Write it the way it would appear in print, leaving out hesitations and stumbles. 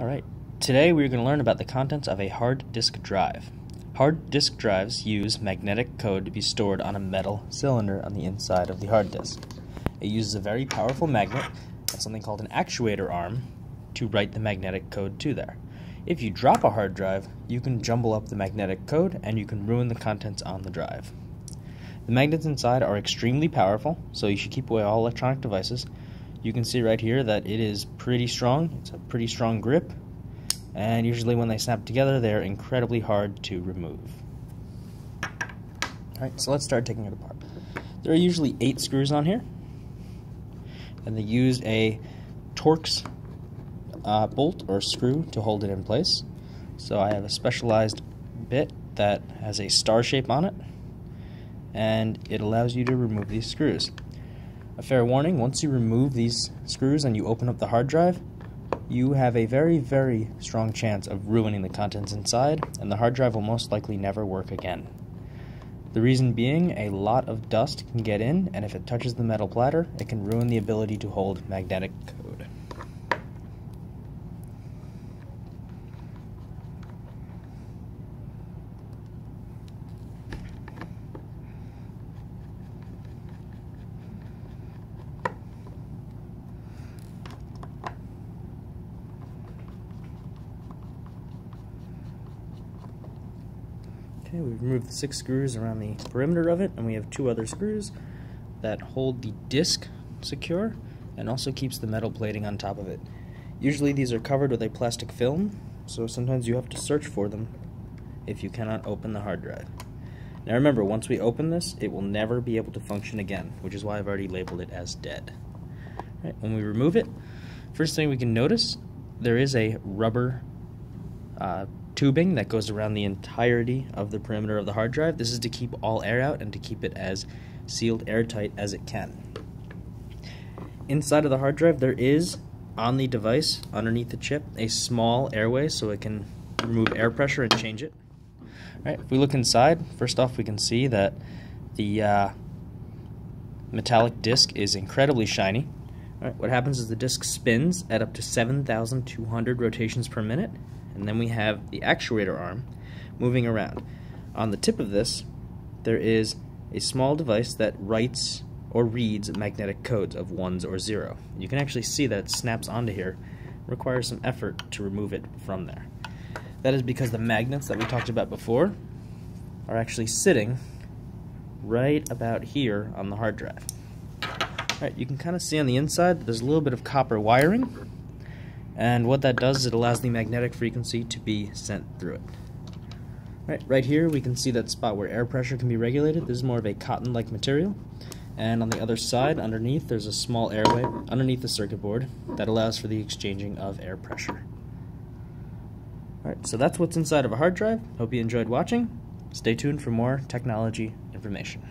Alright, today we're going to learn about the contents of a hard disk drive. Hard disk drives use magnetic code to be stored on a metal cylinder on the inside of the hard disk. It uses a very powerful magnet and something called an actuator arm to write the magnetic code to there. If you drop a hard drive, you can jumble up the magnetic code and you can ruin the contents on the drive. The magnets inside are extremely powerful, so you should keep away all electronic devices. You can see right here that it is pretty strong. It's a pretty strong grip, and usually when they snap together, they're incredibly hard to remove. Alright, so let's start taking it apart. There are usually 8 screws on here, and they use a Torx bolt or screw to hold it in place. So I have a specialized bit that has a star shape on it, and it allows you to remove these screws. A fair warning, once you remove these screws and you open up the hard drive, you have a very, very strong chance of ruining the contents inside, and the hard drive will most likely never work again. The reason being, a lot of dust can get in, and if it touches the metal platter, it can ruin the ability to hold magnetic code. Okay, we've removed the 6 screws around the perimeter of it, and we have 2 other screws that hold the disc secure and also keeps the metal plating on top of it. Usually these are covered with a plastic film, so sometimes you have to search for them if you cannot open the hard drive. Now remember, once we open this, it will never be able to function again, which is why I've already labeled it as dead. Right, when we remove it, first thing we can notice, there is a rubber tubing that goes around the entirety of the perimeter of the hard drive. This is to keep all air out and to keep it as sealed airtight as it can. Inside of the hard drive, there is, on the device, underneath the chip, a small airway so it can remove air pressure and change it. Right, if we look inside, first off we can see that the metallic disc is incredibly shiny. Right, what happens is the disc spins at up to 7,200 rotations per minute, and then we have the actuator arm moving around. On the tip of this, there is a small device that writes or reads magnetic codes of 1s or 0. You can actually see that it snaps onto here. It requires some effort to remove it from there. That is because the magnets that we talked about before are actually sitting right about here on the hard drive. Alright, you can kind of see on the inside that there's a little bit of copper wiring, and what that does is it allows the magnetic frequency to be sent through it. Right here we can see that spot where air pressure can be regulated. This is more of a cotton-like material, and on the other side, underneath, there's a small airway underneath the circuit board that allows for the exchanging of air pressure. Alright, so that's what's inside of a hard drive. Hope you enjoyed watching. Stay tuned for more technology information.